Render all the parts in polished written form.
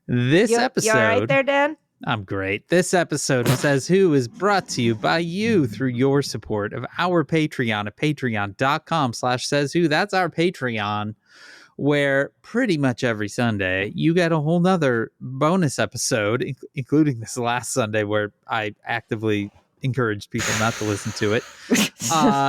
This You episode... all right there, Dan? I'm great. This episode of Says Who is brought to you by you through your support of our Patreon at patreon.com/sayswho. That's our Patreon, where pretty much every Sunday you get a whole nother bonus episode, including this last Sunday where I actively encouraged people not to listen to it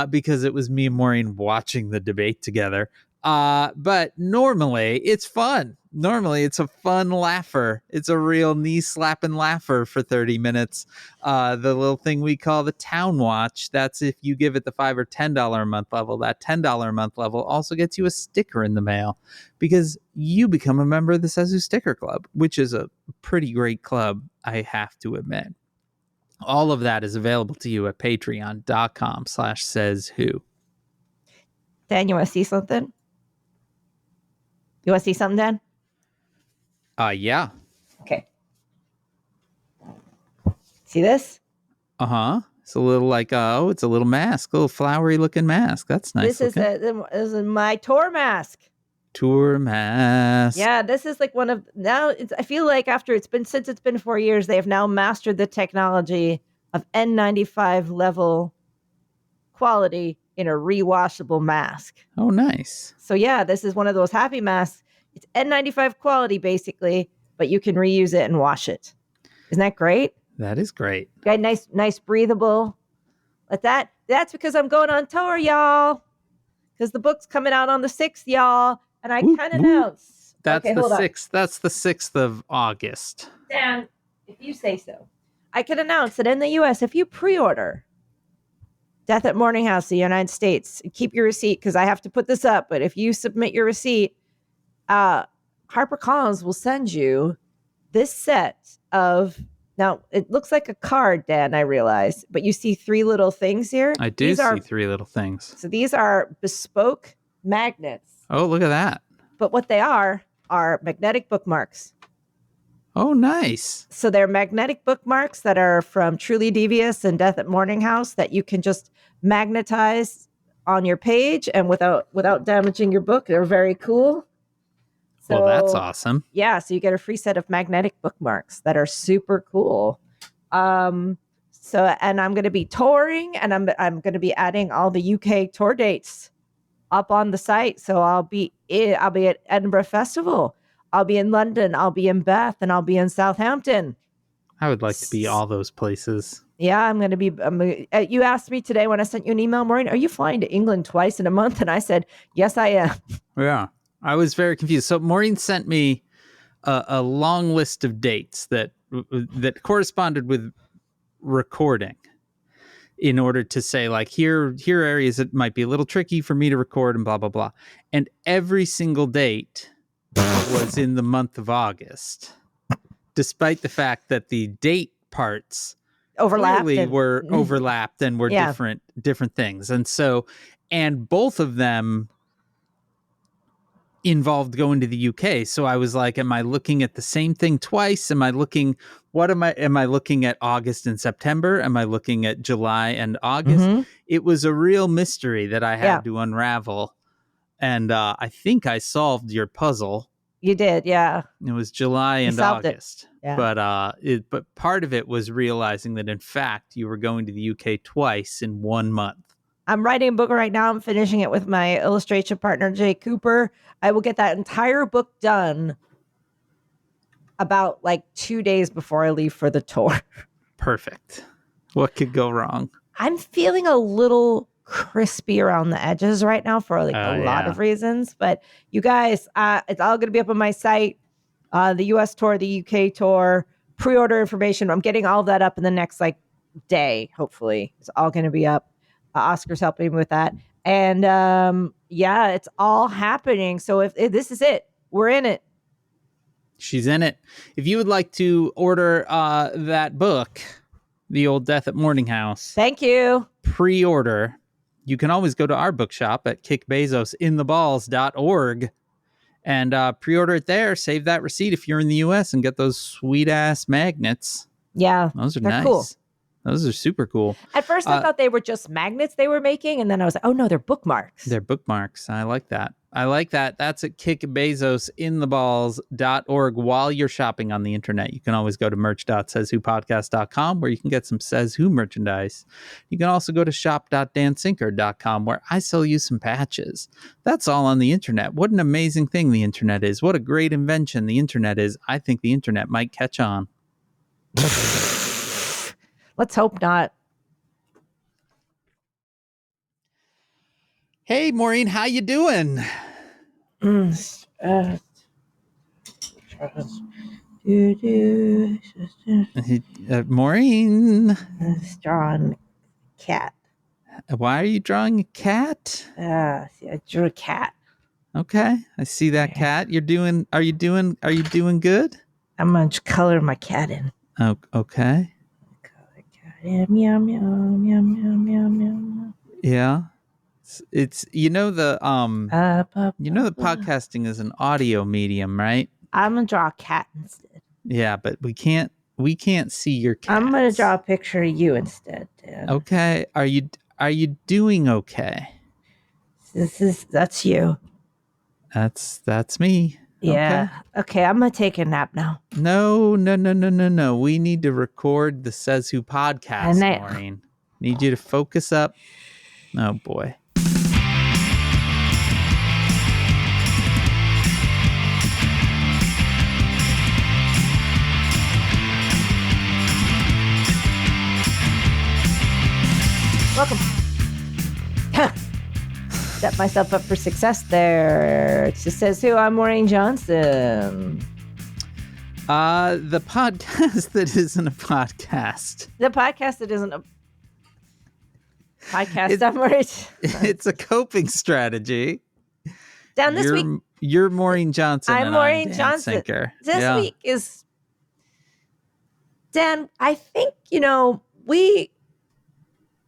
because it was me and Maureen watching the debate together. But normally it's fun. Normally it's a fun laugher. It's a real knee-slapping laugher for 30 minutes. The little thing we call the Town Watch, that's if you give it the $5 or $10 a month level. That $10 a month level also gets you a sticker in the mail because you become a member of the Says Who Sticker Club, which is a pretty great club, I have to admit. All of that is available to you at patreon.com/sayswho. Dan, you want to see something? You want to see something, Dan? Yeah. Okay. See this? Uh-huh. It's a little like, it's a little mask, a little flowery looking mask. That's nice. This is my tour mask. Tour mask. Yeah, this is like one of, now I feel like since it's been 4 years, they have now mastered the technology of N95 level quality in a rewashable mask. Oh, nice. So yeah, this is one of those happy masks. It's N95 quality basically, but you can reuse it and wash it. Isn't that great? That is great. Got nice breathable. Like that's because I'm going on tour, y'all. Because the book's coming out on the 6th, y'all. And I can announce. That's the 6th. That's the 6th of August. Dan, if you say so. I can announce that in the US, if you pre-order Death at Morning House, the United States, keep your receipt because I have to put this up. But if you submit your receipt, HarperCollins will send you this set of, now it looks like a card, Dan, I realize, but you see 3 little things here. I do see 3 little things. So these are bespoke magnets. Oh, look at that. But what they are magnetic bookmarks. Oh, nice. So they're magnetic bookmarks that are from Truly Devious and Death at Morning House that you can just magnetize on your page and without damaging your book. They're very cool. So, well, that's awesome. Yeah, so you get a free set of magnetic bookmarks that are super cool. And I'm going to be touring, and I'm going to be adding all the UK tour dates up on the site. So I'll be at Edinburgh Festival. I'll be in London. I'll be in Bath, and I'll be in Southampton. I would like to be all those places. Yeah, I'm going to be. You asked me today when I sent you an email, Maureen, are you flying to England twice in a month? And I said, yes, I am. Yeah, I was very confused. So Maureen sent me a long list of dates that corresponded with recording in order to say, like, here are areas that might be a little tricky for me to record and blah, blah, blah. And every single date was in the month of August, despite the fact that the date parts were overlapped and were different things. And both of them involved going to the UK. So I was like, am I looking at the same thing twice? Am I looking at August and September? Am I looking at July and August? Mm-hmm. It was a real mystery that I had to unravel. And I think I solved your puzzle. You did, yeah. It was July and August. Yeah. But part of it was realizing that, in fact, you were going to the UK twice in 1 month. I'm writing a book right now. I'm finishing it with my illustration partner, Jay Cooper. I will get that entire book done about 2 days before I leave for the tour. Perfect. What could go wrong? I'm feeling a little crispy around the edges right now for a lot of reasons. But you guys, it's all going to be up on my site. The US tour, the UK tour, pre-order information. I'm getting all of that up in the next day, hopefully. It's all going to be up. Oscar's helping me with that. And it's all happening. So if this is it, we're in it. She's in it. If you would like to order that book, The Old Death at Morning House. Thank you. Pre-order. You can always go to our bookshop at kickbezosintheballs.org and pre-order it there. Save that receipt if you're in the US and get those sweet-ass magnets. Yeah. Those are nice. Cool. Those are super cool. At first, I thought they were just magnets they were making, and then I was like, oh, no, they're bookmarks. They're bookmarks. I like that. I like that. That's at kickbezosintheballs.org. While you're shopping on the internet, you can always go to merch.sayswhopodcast.com where you can get some Says Who merchandise. You can also go to shop.dansinker.com where I sell you some patches. That's all on the internet. What an amazing thing the internet is. What a great invention the internet is. I think the internet might catch on. Let's hope not. Hey, Maureen, how you doing? Maureen. Drawing cat. Why are you drawing a cat? See, I drew a cat. Okay, I see that cat. Are you doing good? I'm gonna color my cat in. Oh, okay. Color cat in. Meow meow meow meow meow meow. Yeah. It's the podcasting is an audio medium, right? I'm gonna draw a cat instead. Yeah, but we can't see your cat. I'm gonna draw a picture of you instead, Dan. Okay. Are you doing okay? That's you. That's me. Yeah. Okay, I'm gonna take a nap now. No. We need to record the Says Who podcast, Maureen. Need you to focus up. Oh boy. Welcome. Set myself up for success there. It just Says Who. I'm Maureen Johnson. The podcast that isn't a podcast. The podcast that isn't a podcast. I'm Maureen. It's a coping strategy. Dan, this week. You're Maureen Johnson. I'm Maureen Johnson. Sinker. This week is. Dan, I think,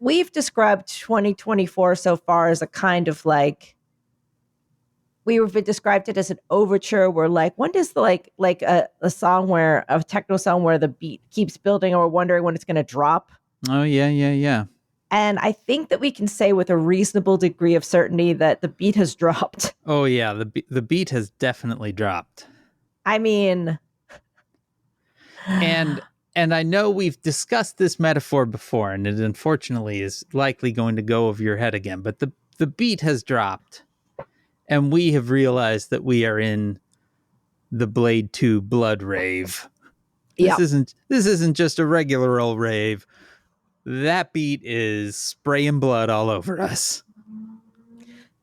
we've described 2024 so far as a kind of like, we've described it as an overture where like, when does the like a song where a techno song where the beat keeps building and we're wondering when it's going to drop. Oh yeah. And I think that we can say with a reasonable degree of certainty that the beat has dropped. Oh yeah, the beat has definitely dropped. I mean, And I know we've discussed this metaphor before, and it unfortunately is likely going to go over your head again, but the beat has dropped, and we have realized that we are in the Blade 2 blood rave. This isn't just a regular old rave. That beat is spraying blood all over us.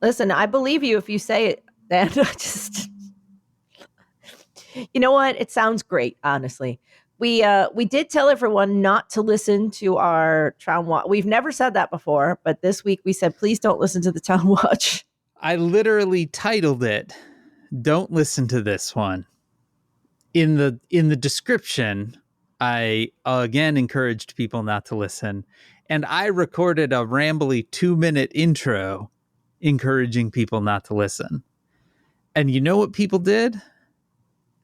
Listen, I believe you if you say it, and just you know what? It sounds great, honestly. We did tell everyone not to listen to our Town Watch. We've never said that before, but this week we said, please don't listen to the Town Watch. I literally titled it, "Don't listen to this one." In the description, I again encouraged people not to listen. And I recorded a rambly 2-minute intro encouraging people not to listen. And you know what people did?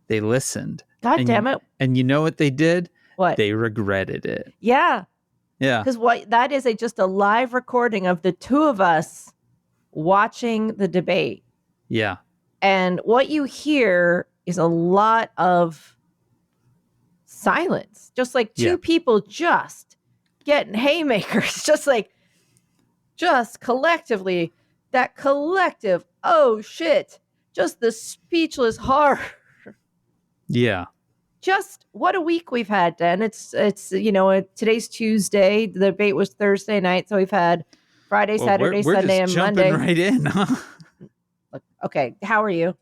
They listened. God damn it. And you know what they did? What? They regretted it. Yeah. Yeah. Because that is just a live recording of the two of us watching the debate. Yeah. And what you hear is a lot of silence. Just like two people just getting haymakers. Just collectively. That collective, oh shit. Just the speechless horror. Yeah. Just what a week we've had, Dan. It's today's Tuesday. The debate was Thursday night, so we've had Friday, Saturday, Sunday, and Monday. We're right in, huh? Okay, how are you?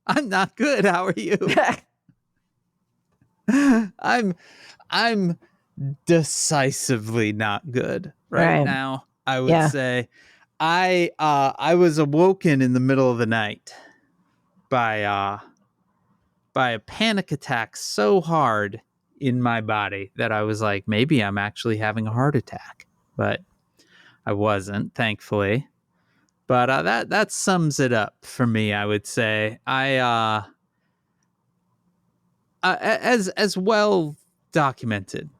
I'm not good. How are you? I'm decisively not good right now. I would say I was awoken in the middle of the night by a panic attack so hard in my body that I was like, maybe I'm actually having a heart attack, but I wasn't, thankfully. But that sums it up for me, I would say. As well documented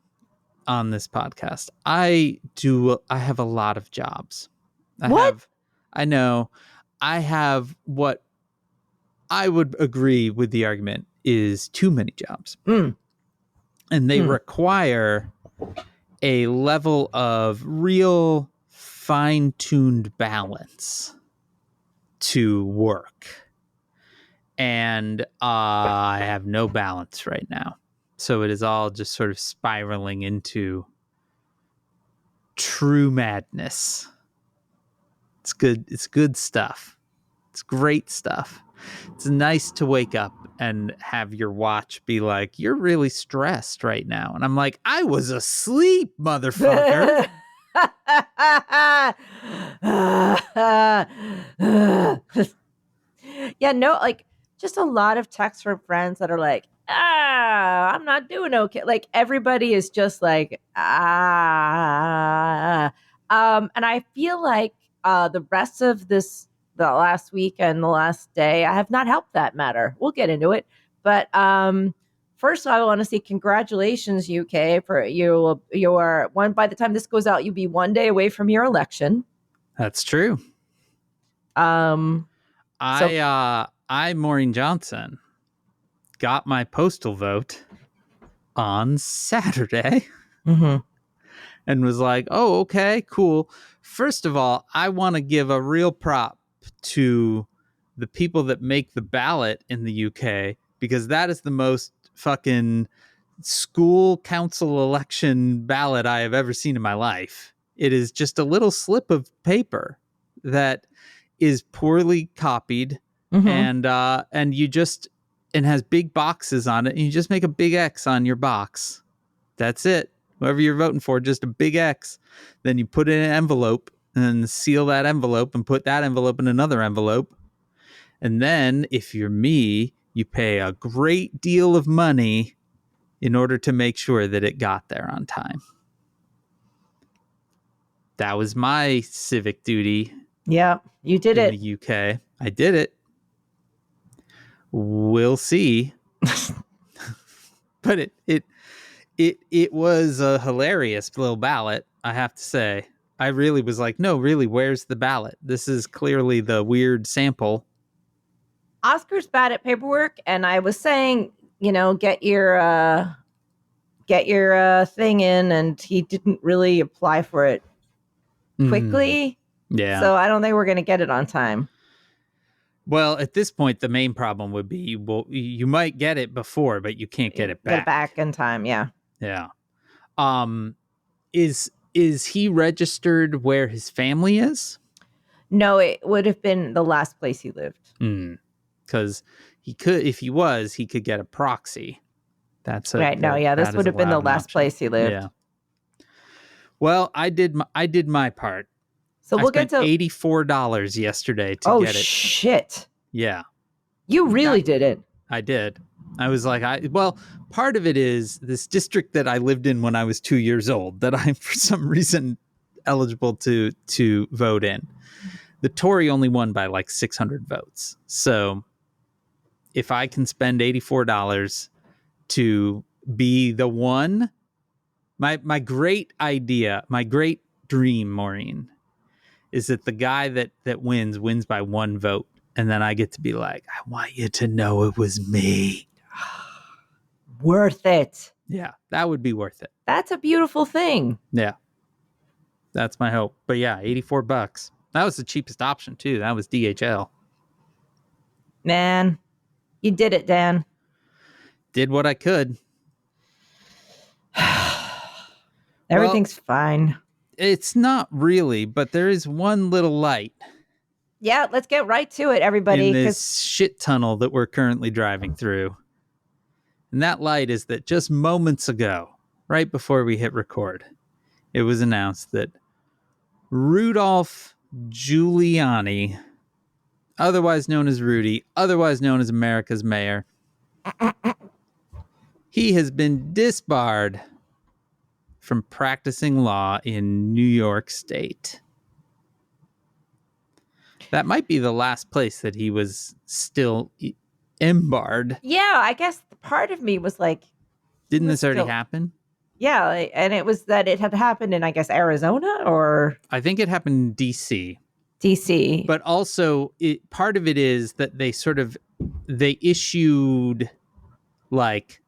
on this podcast, I have a lot of jobs. I know. I have what I would agree with the argument is too many jobs. And they require a level of real fine-tuned balance to work. And I have no balance right now. So it is all just sort of spiraling into true madness. It's good. It's good stuff. It's great stuff. It's nice to wake up and have your watch be like, you're really stressed right now. And I'm like, I was asleep, motherfucker. Yeah, no, like just a lot of texts from friends that are like, I'm not doing okay. Like everybody is just like, and I feel like the rest of the last week and the last day, I have not helped that matter. We'll get into it. But first of all, I want to say congratulations, UK, for your one. By the time this goes out, you'll be 1 day away from your election. That's true. I, Maureen Johnson, got my postal vote on Saturday and was like, oh, okay, cool. First of all, I want to give a real prop to the people that make the ballot in the UK, because that is the most fucking school council election ballot I have ever seen in my life. It is just a little slip of paper that is poorly copied and you just, and has big boxes on it, and you just make a big X on your box. That's it. Whoever you're voting for, just a big X. Then you put it in an envelope and seal that envelope and put that envelope in another envelope. And then if you're me, you pay a great deal of money in order to make sure that it got there on time. That was my civic duty. Yeah, you did it. In the UK. I did it. We'll see. But it was a hilarious little ballot, I have to say. I really was like, no, really, where's the ballot? This is clearly the weird sample. Oscar's bad at paperwork, and I was saying, get your thing in, and he didn't really apply for it quickly. Yeah. So I don't think we're going to get it on time. Well, at this point, the main problem would be, well, you might get it before, but you can't get it back. Get it back in time, yeah. Yeah. Is he registered where his family is? No, it would have been the last place he lived. Because he could, if he was, he could get a proxy. That's right. No, yeah, this would have been the last place he lived. Yeah. Well, I did my part. So we'll get to $84 yesterday to get it. Oh shit! Yeah, you really did it. I did. I was like, part of it is this district that I lived in when I was 2 years old that I'm for some reason eligible to vote in. The Tory only won by like 600 votes. So if I can spend $84 to be the one, my great idea, my great dream, Maureen, is that the guy that wins by one vote. And then I get to be like, I want you to know it was me. Worth it. Yeah, that would be worth it. That's a beautiful thing. Yeah. That's my hope. But yeah, $84. That was the cheapest option too. That was DHL. Man, you did it, Dan. Did what I could. Everything's fine. It's not really, but there is one little light. Yeah, let's get right to it, everybody. In this shit tunnel that we're currently driving through. And that light is that just moments ago, right before we hit record, it was announced that Rudolph Giuliani, otherwise known as Rudy, otherwise known as America's mayor, he has been disbarred from practicing law in New York State. That might be the last place that he was still embarred. Yeah, I guess part of me was like, didn't this already happen? Yeah, and it was that it had happened in, I guess, Arizona, or I think it happened in DC. DC. But also, part of it is that they issued like,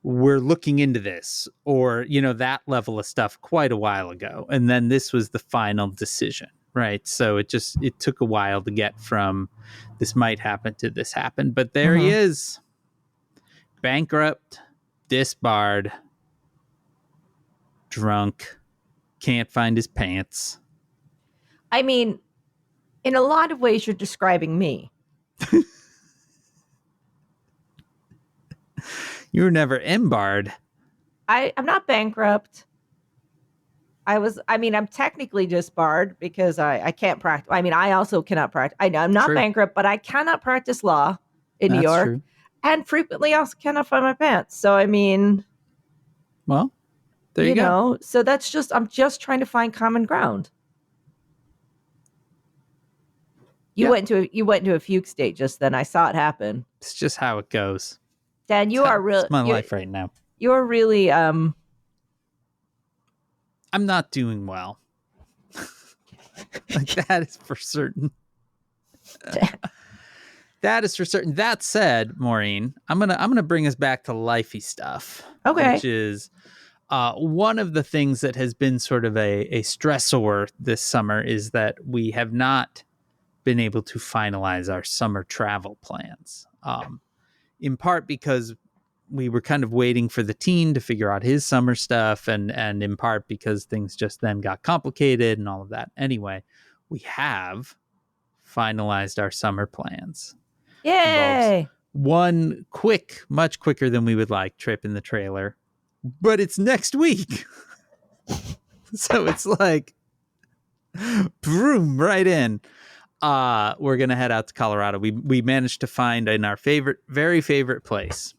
we're looking into this, or, that level of stuff quite a while ago. And then this was the final decision, right? So it took a while to get from this might happen to this happened. But there he is, bankrupt, disbarred, drunk, can't find his pants. I mean, in a lot of ways, you're describing me. You were never embarred. I'm not bankrupt. I'm technically disbarred because I can't practice. I mean, I also cannot practice. I'm not bankrupt, but I cannot practice law in New York. True. And frequently also cannot find my pants. So, I mean. Well, there you go. So I'm just trying to find common ground. You went into a fugue state just then. I saw it happen. It's just how it goes. Dan, it's my life right now. You're really I'm not doing well. Like, that is for certain. That is for certain. That said, Maureen, I'm gonna bring us back to lifey stuff. Okay. Which is one of the things that has been sort of a stressor this summer is that we have not been able to finalize our summer travel plans. In part because we were kind of waiting for the teen to figure out his summer stuff, and in part because things just then got complicated and all of that. Anyway, we have finalized our summer plans. Yay! One much quicker than we would like, trip in the trailer, but it's next week. So it's like, boom, right in. We're going to head out to Colorado. We managed to find in our very favorite place,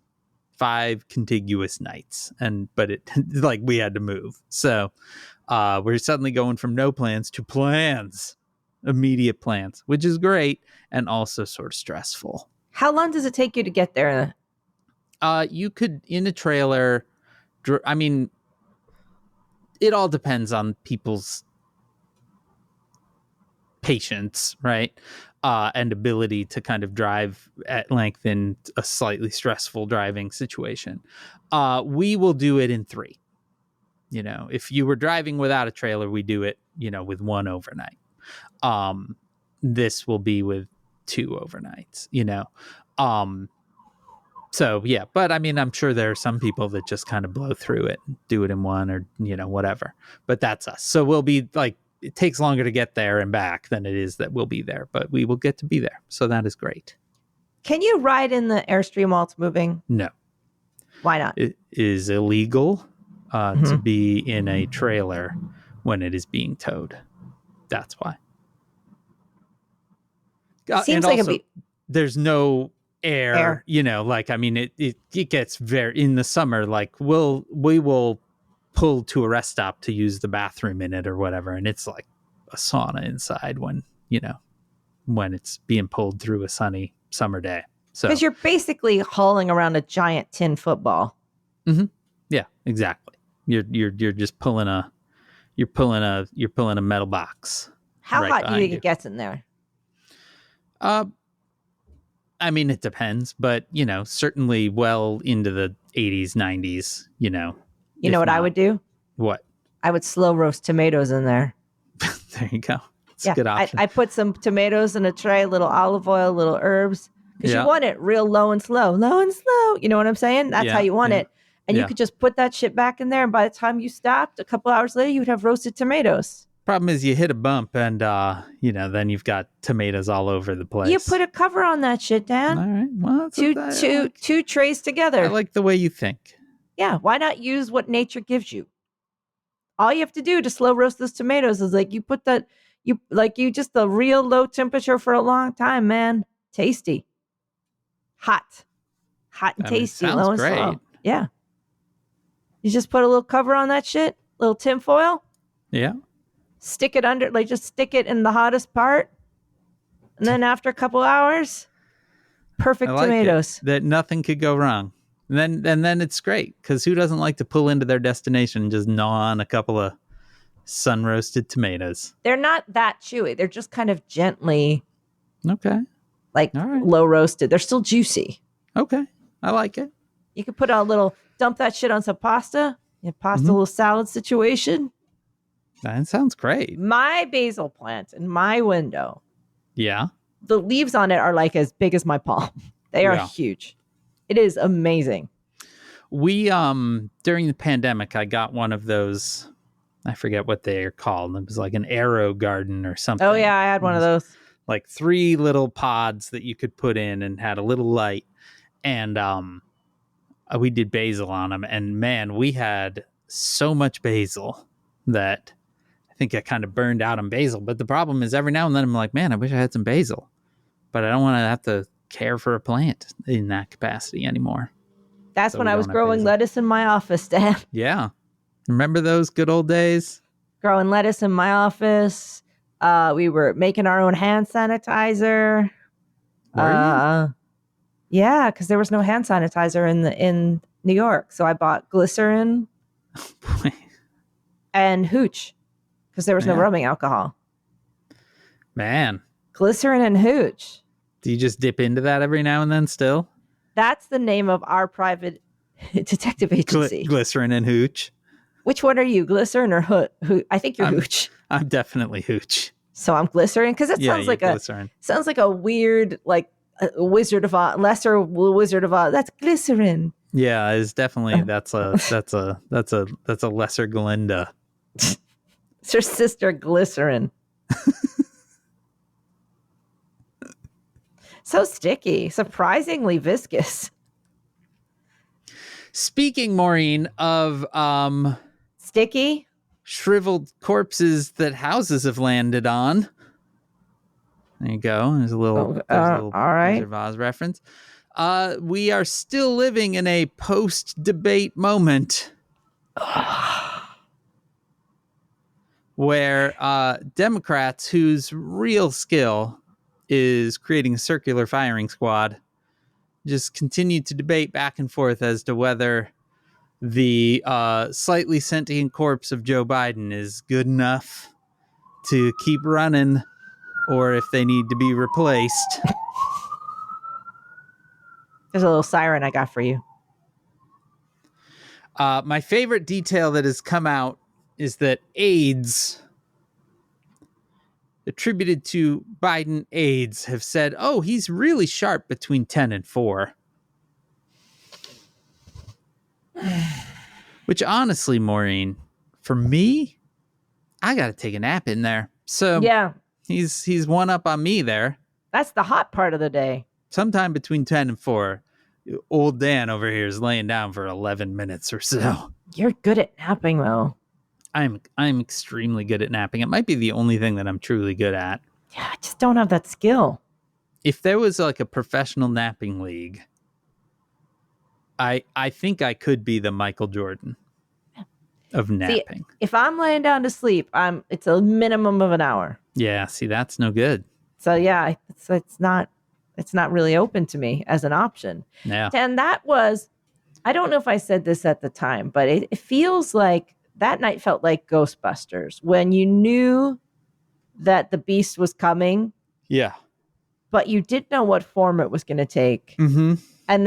5 contiguous nights. But it, like, we had to move. So we're suddenly going from no plans to plans, immediate plans, which is great and also sort of stressful. How long does it take you to get there? You could, in a trailer, I mean, it all depends on people's patience, right? And ability to kind of drive at length in a slightly stressful driving situation. We will do it in 3. If you were driving without a trailer, we do it, with 1 overnight. This will be with 2 overnights, So yeah, but I mean, I'm sure there are some people that just kind of blow through it, do it in 1 or, whatever, but that's us. So we'll be like, it takes longer to get there and back than it is that we'll be there, but we will get to be there. So that is great. Can you ride in the Airstream while it's moving? No. Why not? It is illegal to be in a trailer when it is being towed. That's why. Seems and like also, there's no air. Like, I mean, it gets very, in the summer, like we will pull to a rest stop to use the bathroom in it or whatever, and it's like a sauna inside when it's being pulled through a sunny summer day. So because you're basically hauling around a giant tin football. Mm-hmm. Yeah, exactly. You're just pulling a metal box. How hot do you think it gets in there? I mean, it depends, but certainly well into the 80s, 90s. You know what I would do? What? I would slow roast tomatoes in there. There you go. It's a good option. I put some tomatoes in a tray, a little olive oil, little herbs. Because you want it real low and slow. You know what I'm saying? That's how you want it. And you could just put that shit back in there. And by the time you stopped, a couple hours later, you would have roasted tomatoes. Problem is you hit a bump and, then you've got tomatoes all over the place. You put a cover on that shit, Dan. All right. Well, two trays together. I like the way you think. Yeah. Why not use what nature gives you? All you have to do to slow roast those tomatoes is like you put just the real low temperature for a long time, man. Tasty. Hot and tasty. Sounds low and great. slow. Yeah. You just put a little cover on that shit, little tin foil. Yeah. Stick it under, just stick it in the hottest part. And then after a couple hours, perfect tomatoes. That nothing could go wrong. And then it's great because who doesn't like to pull into their destination and just gnaw on a couple of sun roasted tomatoes. They're not that chewy. They're just kind of gently, Okay. like All right. low roasted. They're still juicy. Okay. I like it. You could put a little, dump that shit on some pasta. Little salad situation. That sounds great. My basil plant in my window. Yeah. The leaves on it are like as big as my palm. They are huge. It is amazing. We, during the pandemic, I got one of those, I forget what they are called. It was like an arrow garden or something. Oh yeah, I had one of those. Like 3 little pods that you could put in and had a little light. And, we did basil on them. And man, we had so much basil that I think I kind of burned out on basil. But the problem is every now and then I'm like, man, I wish I had some basil. But I don't want to have to care for a plant in that capacity anymore. That's when I was growing lettuce in my office, Dan. Yeah. Remember those good old days? Growing lettuce in my office. We were making our own hand sanitizer. Were you? Yeah, because there was no hand sanitizer in New York. So I bought Glycerin and Hootch because there was no rubbing alcohol. Man. Glycerin and Hootch. Do you just dip into that every now and then still? That's the name of our private detective agency. Glycerin and Hootch. Which one are you, Glycerin or Hootch? I think you're Hootch. I'm definitely Hootch. So I'm Glycerin because it sounds like a weird Wizard of Oz, lesser Wizard of Oz. That's Glycerin. Yeah, it's definitely that's a lesser Glinda. It's her sister Glycerin. So sticky, surprisingly viscous. Speaking, Maureen, of sticky, shriveled corpses that houses have landed on. There you go. There's a little, all right. Wizard of Oz reference. We are still living in a post-debate moment where Democrats, whose real skill is creating a circular firing squad, just continue to debate back and forth as to whether the slightly sentient corpse of Joe Biden is good enough to keep running or if they need to be replaced. There's a little siren I got for you. My favorite detail that has come out is that aides attributed to Biden aides have said, oh, he's really sharp between 10 and 4. Which honestly, Maureen, for me, I got to take a nap in there. So yeah, he's one up on me there. That's the hot part of the day. Sometime between 10 and 4, old Dan over here is laying down for 11 minutes or so. You're good at napping, though. I'm extremely good at napping. It might be the only thing that I'm truly good at. Yeah, I just don't have that skill. If there was like a professional napping league, I think I could be the Michael Jordan of napping. See, if I'm laying down to sleep, it's a minimum of an hour. Yeah, see, that's no good. So yeah, it's not really open to me as an option. Yeah. And that was, I don't know if I said this at the time, but it feels like that night felt like Ghostbusters when you knew that the beast was coming. Yeah. But you didn't know what form it was going to take. Mm-hmm. And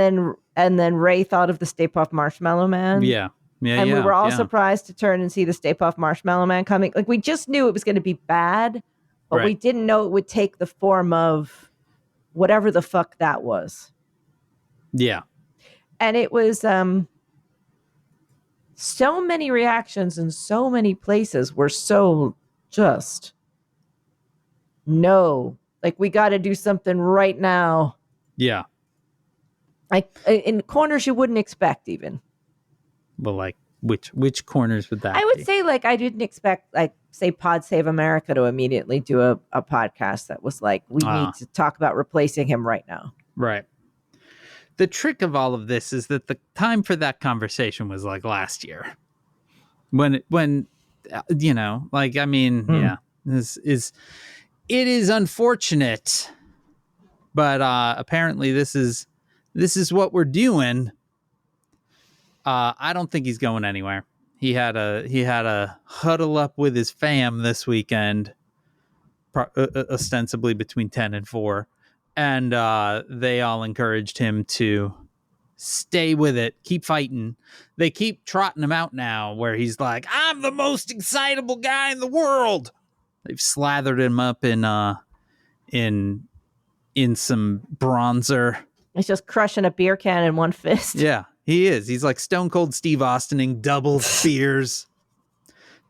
then Ray thought of the Stay Puft Marshmallow Man. Yeah. Yeah. And we were all surprised to turn and see the Stay Puft Marshmallow Man coming. Like we just knew it was going to be bad, but we didn't know it would take the form of whatever the fuck that was. Yeah. And it was so many reactions in so many places were so just no. Like we got to do something right now. Yeah. Like in corners you wouldn't expect even. Well, like which corners would that I would be? say like I didn't expect like say Pod Save America to immediately do a podcast that was like we need to talk about replacing him right now. Right. The trick of all of this is that the time for that conversation was like last year. When you know, like I mean, yeah. It is unfortunate, but apparently this is what we're doing. I don't think he's going anywhere. he had a huddle up with his fam this weekend, ostensibly between 10 and 4, and they all encouraged him to stay with it, keep fighting. They keep trotting him out now where he's like, I'm the most excitable guy in the world. They've slathered him up in some bronzer. He's just crushing a beer can in one fist. Yeah, he is. He's like Stone Cold Steve Austining double beers,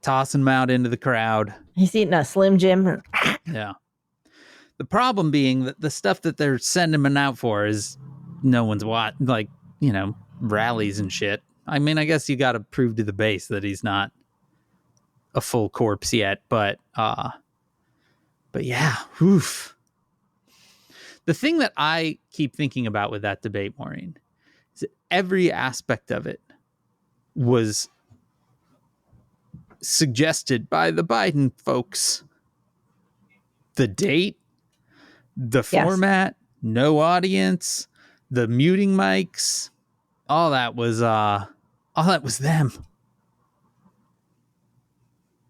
tossing them out into the crowd. He's eating a Slim Jim. Yeah. The problem being that the stuff that they're sending him out for is no one's rallies and shit. I mean, I guess you got to prove to the base that he's not a full corpse yet, but yeah, oof. The thing that I keep thinking about with that debate, Maureen, is that every aspect of it was suggested by the Biden folks. The date, the format, no audience, the muting mics, all that was them.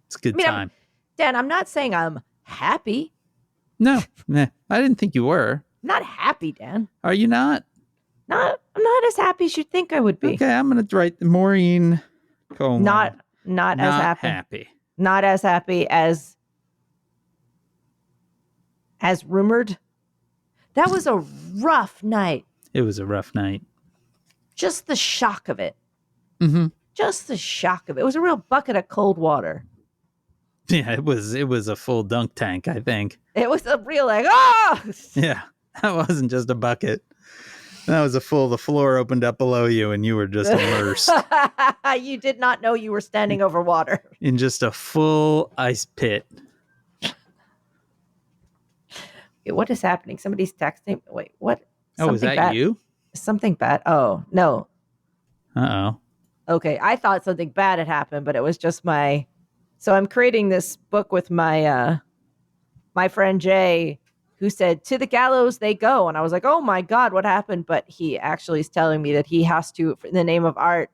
It's a good time. Dan, I'm not saying I'm happy. No, I didn't think you were. I'm not happy, Dan. Are you not? I'm not as happy as you'd think I would be. Okay, I'm gonna write Maureen. Not as happy. Not as happy as rumored. That was a rough night. It was a rough night. Just the shock of it. Mm-hmm. Just the shock of it. It was a real bucket of cold water. Yeah, it was a full dunk tank, I think. It was a real oh! Yeah, that wasn't just a bucket. That was the floor opened up below you and you were just immersed. You did not know you were standing over water. In just a full ice pit. What is happening? Somebody's texting. Wait, what? Is that bad? You? Something bad. Oh, no. Uh-oh. Okay, I thought something bad had happened, but it was just my... So I'm creating this book with my my friend Jay, who said, to the gallows they go. And I was like, oh my God, what happened? But he actually is telling me that he has to, in the name of art,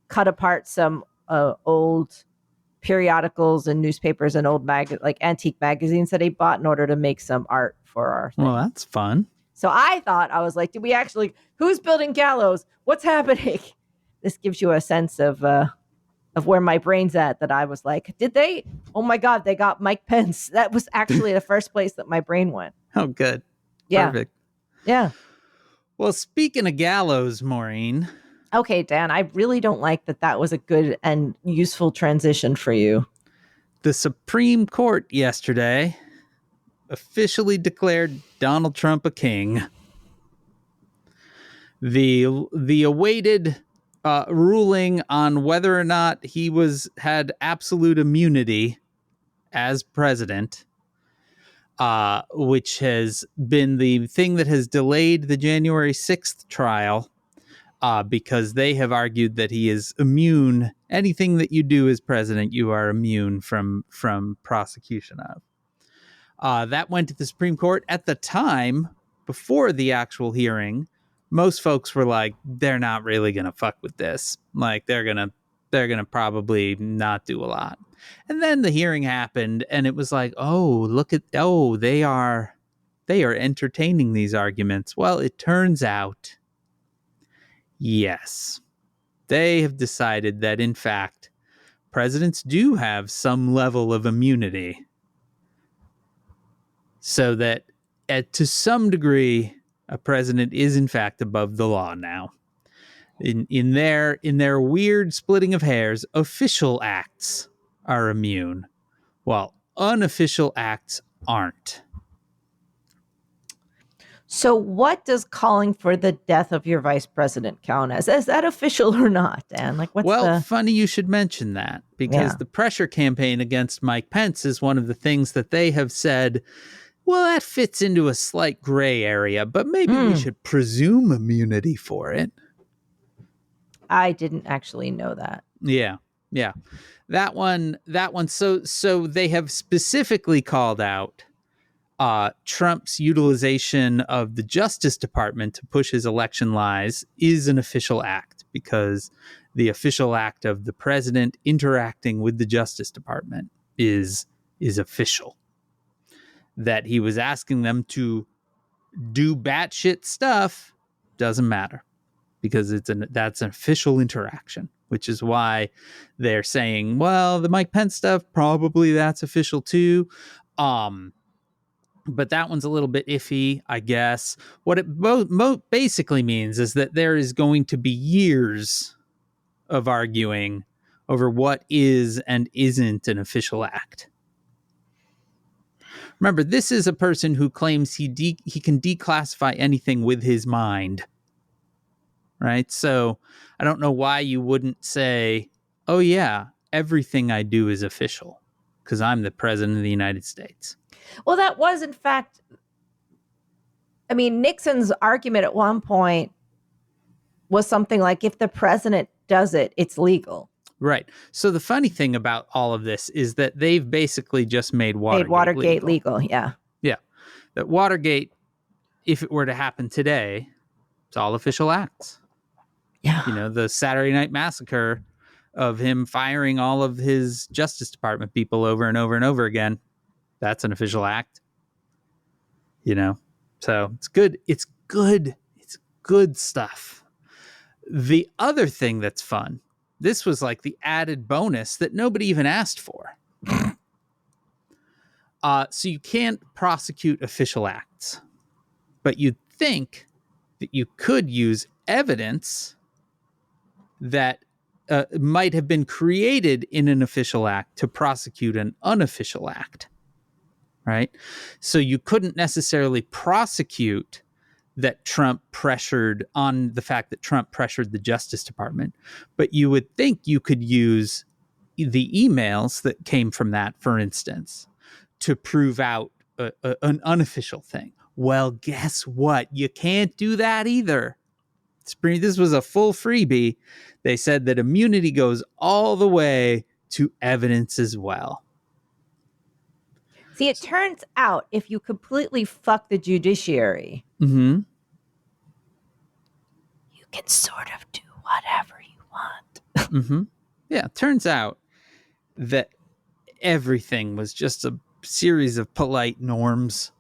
cut apart some old periodicals and newspapers and old antique magazines that he bought in order to make some art for our thing. Well, that's fun. So I was did we actually, who's building gallows? What's happening? This gives you a sense of where my brain's at, that I was like, did they? Oh my God, they got Mike Pence. That was actually the first place that my brain went. Oh, good. Yeah. Perfect. Yeah. Well, speaking of gallows, Maureen. Okay, Dan, I really don't like that was a good and useful transition for you. The Supreme Court yesterday officially declared Donald Trump a king. The awaited ruling on whether or not he had absolute immunity as president, which has been the thing that has delayed the January 6th trial, because they have argued that he is immune. Anything that you do as president, you are immune from prosecution of. That went to the Supreme Court. At the time, before the actual hearing, most folks were like, they're not really going to fuck with this. Like, they're going to probably not do a lot. And then the hearing happened and it was like, they are entertaining these arguments. Well, it turns out, yes, they have decided that, in fact, presidents do have some level of immunity. So that, to some degree, a president is, in fact, above the law now. In their weird splitting of hairs, official acts are immune, while unofficial acts aren't. So what does calling for the death of your vice president count as? Is that official or not, Dan? Funny you should mention that, because the pressure campaign against Mike Pence is one of the things that they have said, well, that fits into a slight gray area, but maybe we should presume immunity for it. I didn't actually know that. Yeah. That one. So they have specifically called out Trump's utilization of the Justice Department to push his election lies is an official act, because the official act of the president interacting with the Justice Department is official. That he was asking them to do batshit stuff doesn't matter, because that's an official interaction, which is why they're saying, well, the Mike Pence stuff, probably that's official too. But that one's a little bit iffy, I guess. What it basically means is that there is going to be years of arguing over what is and isn't an official act. Remember, this is a person who claims he can declassify anything with his mind. Right? So I don't know why you wouldn't say, oh yeah, everything I do is official because I'm the president of the United States. Well, that was, in fact, I mean, Nixon's argument at one point was something like, if the president does it, it's legal. Right. So the funny thing about all of this is that they've basically just made Watergate legal. Yeah. Yeah. That Watergate, if it were to happen today, it's all official acts. Yeah. You know, the Saturday Night Massacre of him firing all of his Justice Department people over and over and over again. That's an official act. You know, so it's good. It's good. It's good stuff. The other thing that's fun, this was like the added bonus that nobody even asked for. So you can't prosecute official acts, but you'd think that you could use evidence that might have been created in an official act to prosecute an unofficial act, right? So you couldn't necessarily prosecute that Trump pressured on the fact that Trump pressured the Justice Department, but you would think you could use the emails that came from that, for instance, to prove out an unofficial thing. Well, guess what? You can't do that either. This was a full freebie. They said that immunity goes all the way to evidence as well. See, it turns out if you completely fuck the judiciary, mm-hmm. you can sort of do whatever you want. mm-hmm. Yeah, it turns out that everything was just a series of polite norms.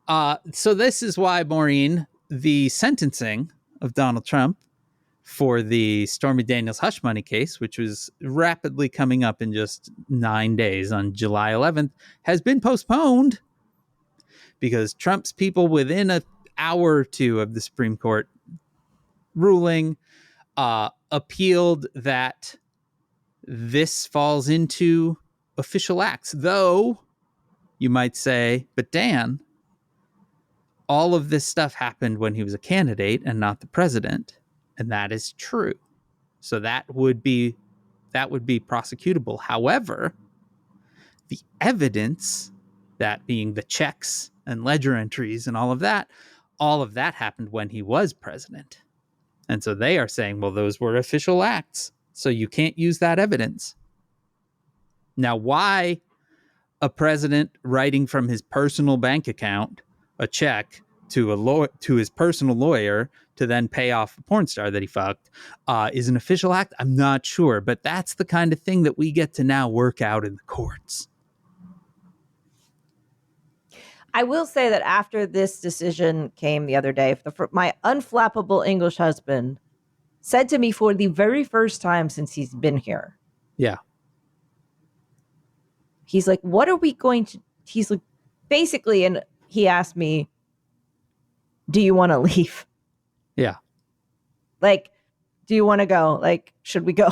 So this is why, Maureen, the sentencing of Donald Trump for the Stormy Daniels hush money case, which was rapidly coming up in just 9 days on July 11th, has been postponed because Trump's people, within an hour or two of the Supreme Court ruling, appealed that this falls into official acts. Though, you might say, but Dan, all of this stuff happened when he was a candidate and not the president. And that is true. So that would be prosecutable. However, the evidence, that being the checks and ledger entries and all of that happened when he was president. And so they are saying, well, those were official acts, so you can't use that evidence. Now, why a president writing from his personal bank account a check to his personal lawyer to then pay off a porn star that he fucked is an official act? I'm not sure, but that's the kind of thing that we get to now work out in the courts. I will say that after this decision came the other day, my unflappable English husband said to me for the very first time since he's been here. Yeah. He's like, what are we going to, he's like, basically, and he asked me, do you want to leave? Yeah. Like, do you want to go? Like, should we go?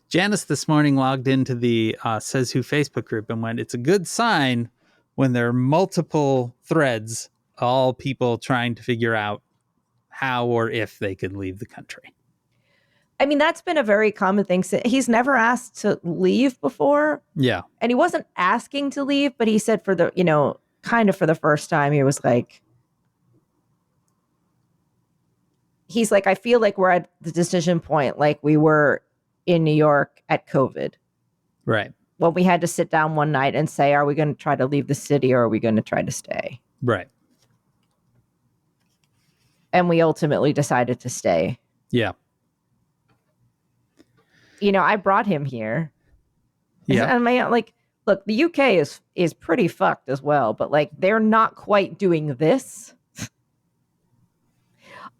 Janice this morning logged into the Says Who Facebook group and went, it's a good sign when there are multiple threads, all people trying to figure out how or if they could leave the country. I mean, that's been a very common thing. He's never asked to leave before. Yeah. And he wasn't asking to leave, but he said for the, kind of for the first time, he was like, he's like, I feel like we're at the decision point, like we were in New York at COVID. Right. When we had to sit down one night and say, are we going to try to leave the city or are we going to try to stay? Right. And we ultimately decided to stay. Yeah. I brought him here. Yeah. And like, look, the UK is pretty fucked as well, but like they're not quite doing this.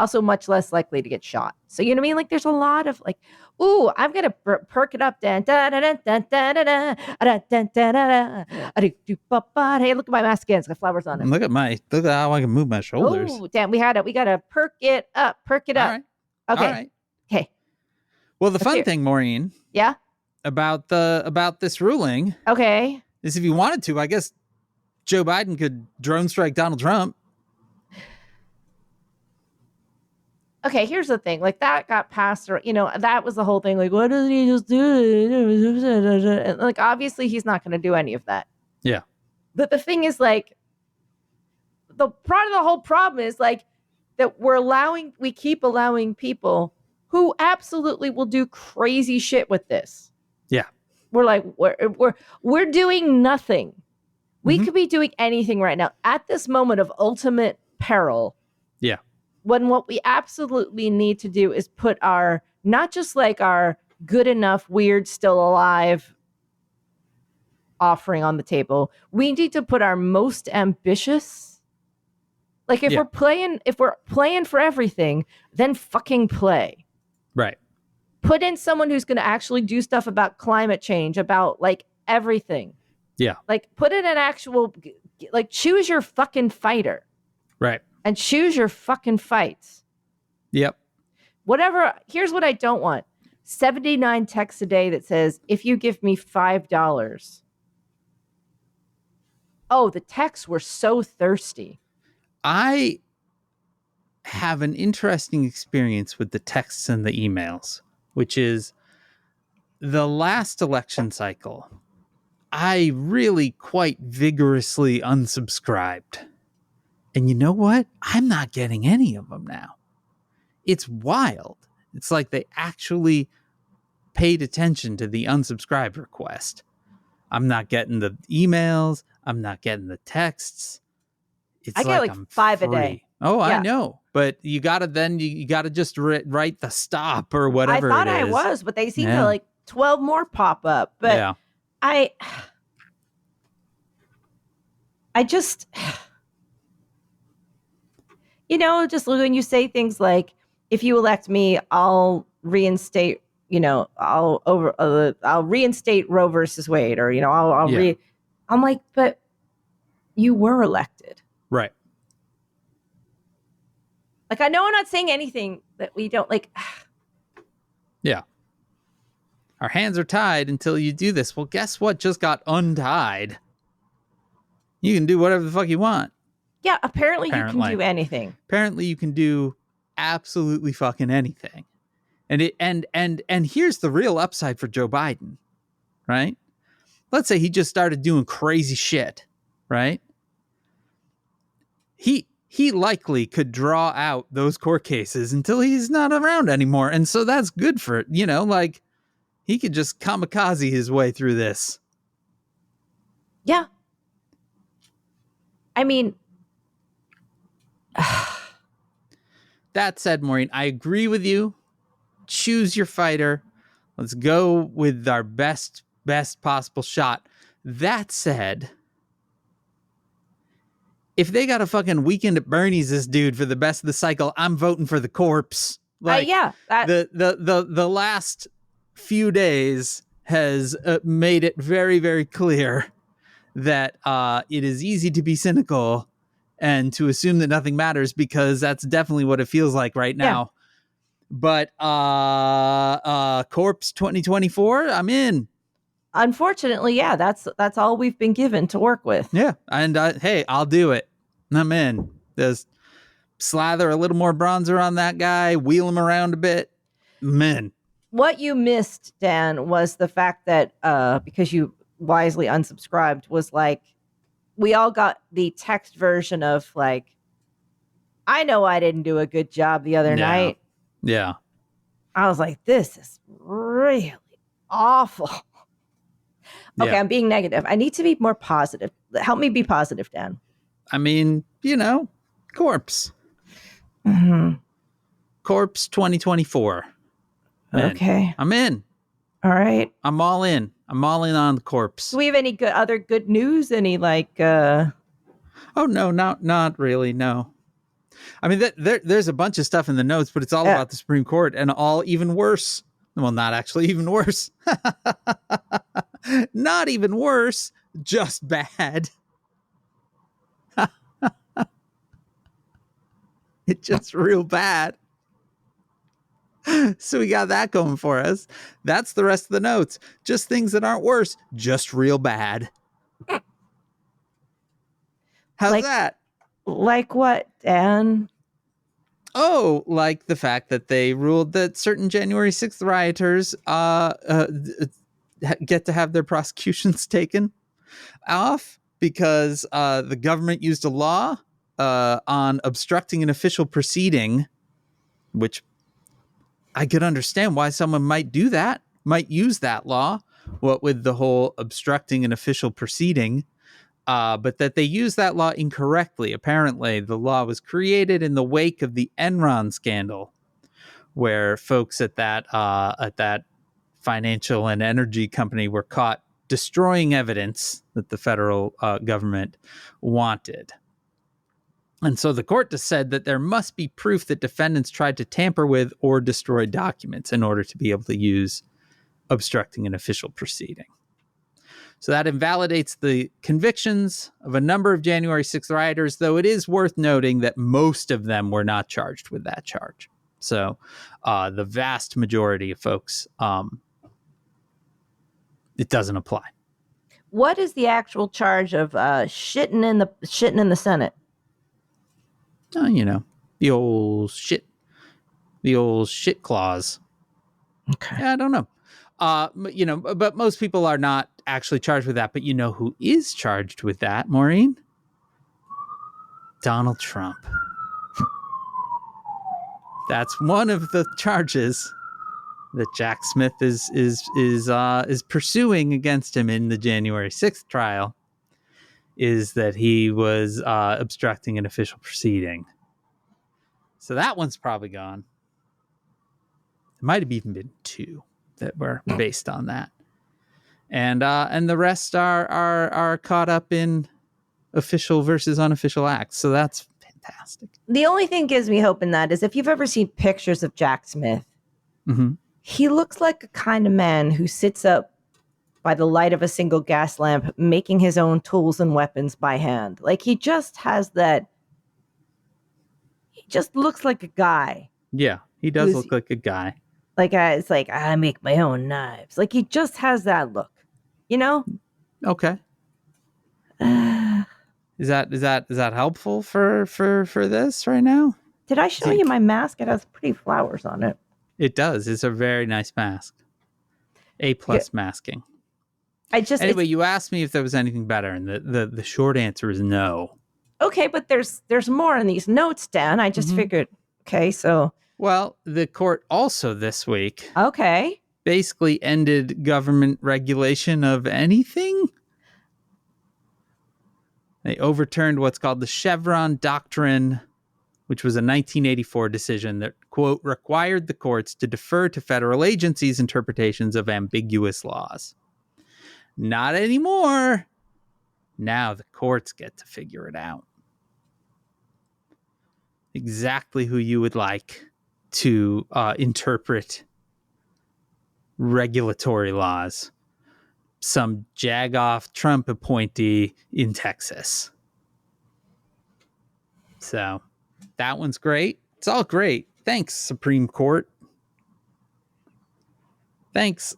Also much less likely to get shot. So you know what I mean? Like there's a lot of like, ooh, I'm gonna perk it up. Hey, look at my mask again. It's got flowers on it. Look at how I can move my shoulders. Oh, damn, we gotta perk it up. Perk it up. All right. Okay. All right. Okay. Well, the fun thing, Maureen. Yeah. About this ruling. Okay. Is if you wanted to, I guess Joe Biden could drone strike Donald Trump. Okay, here's the thing. Like that got passed, or that was the whole thing. Like, what does he just do? Like, obviously, he's not going to do any of that. Yeah. But the thing is, like, the whole problem is like that we keep allowing people who absolutely will do crazy shit with this. Yeah. We're like, we're doing nothing. We could be doing anything right now at this moment of ultimate peril. Yeah. When what we absolutely need to do is put our, not just like our good enough, weird, still alive offering on the table. We need to put our most ambitious. Like if we're playing for everything, then fucking play. Right. Put in someone who's going to actually do stuff about climate change, about like everything. Yeah. Like put in an actual, like choose your fucking fighter. Right. And choose your fucking fights. Yep. Whatever. Here's what I don't want. 79 texts a day that says, if you give me $5. Oh, the texts were so thirsty. I have an interesting experience with the texts and the emails, which is the last election cycle. I really quite vigorously unsubscribed. And you know what? I'm not getting any of them now. It's wild. It's like they actually paid attention to the unsubscribe request. I'm not getting the emails. I'm not getting the texts. I get like 5 a day. Oh, yeah. I know. But you got to just write the stop or whatever. I thought I was, but they seem to like 12 more pop up. But yeah. I just... just when you say things like, if you elect me, I'll reinstate, I'll reinstate Roe versus Wade, or, I'm like, but you were elected. Right. Like, I know I'm not saying anything that we don't like. Yeah. Our hands are tied until you do this. Well, guess what just got untied? You can do whatever the fuck you want. Yeah, apparently you can do anything. Apparently you can do absolutely fucking anything. And here's the real upside for Joe Biden, right? Let's say he just started doing crazy shit, right? He likely could draw out those court cases until he's not around anymore. And so that's good for, like he could just kamikaze his way through this. Yeah. I mean, that said, Maureen, I agree with you. Choose your fighter. Let's go with our best possible shot. That said, if they got a fucking Weekend at Bernie's this dude for the best of the cycle, I'm voting for the corpse. Like the last few days has made it very, very clear that it is easy to be cynical and to assume that nothing matters, because that's definitely what it feels like right now. But Corpse 2024, I'm in. Unfortunately, yeah, that's all we've been given to work with. Yeah, and hey, I'll do it. I'm in. Just slather a little more bronzer on that guy, wheel him around a bit. I'm in. What you missed, Dan, was the fact that because you wisely unsubscribed, was like, we all got the text version of like, I know I didn't do a good job the other night. Yeah. I was like, this is really awful. Okay, I'm being negative. I need to be more positive. Help me be positive, Dan. I mean, Corpse. Mm-hmm. Corpse 2024. Okay. I'm in. All right. I'm all in. I'm all in on the corpse. Do we have any other good news? Any Oh no, not really. No. I mean, there's a bunch of stuff in the notes, but it's all about the Supreme Court and all even worse. Well, not actually even worse. Not even worse, just bad. It's just real bad. So we got that going for us. That's the rest of the notes. Just things that aren't worse, just real bad. How's that? Like what, Dan? Oh, like the fact that they ruled that certain January 6th rioters get to have their prosecutions taken off because the government used a law on obstructing an official proceeding, which I could understand why someone might do that, might use that law, what with the whole obstructing an official proceeding. But that they used that law incorrectly. Apparently, the law was created in the wake of the Enron scandal, where folks at that financial and energy company were caught destroying evidence that the federal government wanted. And so the court just said that there must be proof that defendants tried to tamper with or destroy documents in order to be able to use obstructing an official proceeding. So that invalidates the convictions of a number of January 6th rioters, though it is worth noting that most of them were not charged with that charge. So the vast majority of folks, it doesn't apply. What is the actual charge of shitting in the Senate? The old shit clause. Okay. Yeah, I don't know. But most people are not actually charged with that. But you know who is charged with that, Maureen? Donald Trump. That's one of the charges that Jack Smith is pursuing against him in the January 6th trial, is that he was obstructing an official proceeding. So that one's probably gone. It might have even been 2 that were based on that. And the rest are caught up in official versus unofficial acts. So that's fantastic. The only thing gives me hope in that is if you've ever seen pictures of Jack Smith, he looks like a kind of man who sits up by the light of a single gas lamp, making his own tools and weapons by hand. Like he just has that. He just looks like a guy. Yeah, he does look like a guy. Like it's like I make my own knives. Like he just has that look, Okay. Is that helpful for this right now? Did I show you my mask? It has pretty flowers on it. It does. It's a very nice mask. A+ masking. Anyway, you asked me if there was anything better, and the short answer is no. Okay, but there's more in these notes, Dan. I just figured. Okay, so. Well, the court also this week basically ended government regulation of anything. They overturned what's called the Chevron Doctrine, which was a 1984 decision that, quote, required the courts to defer to federal agencies' interpretations of ambiguous laws. Not anymore. Now the courts get to figure it out. Exactly who you would like to interpret regulatory laws. Some jagoff Trump appointee in Texas. So that one's great. It's all great. Thanks, Supreme Court. Thanks,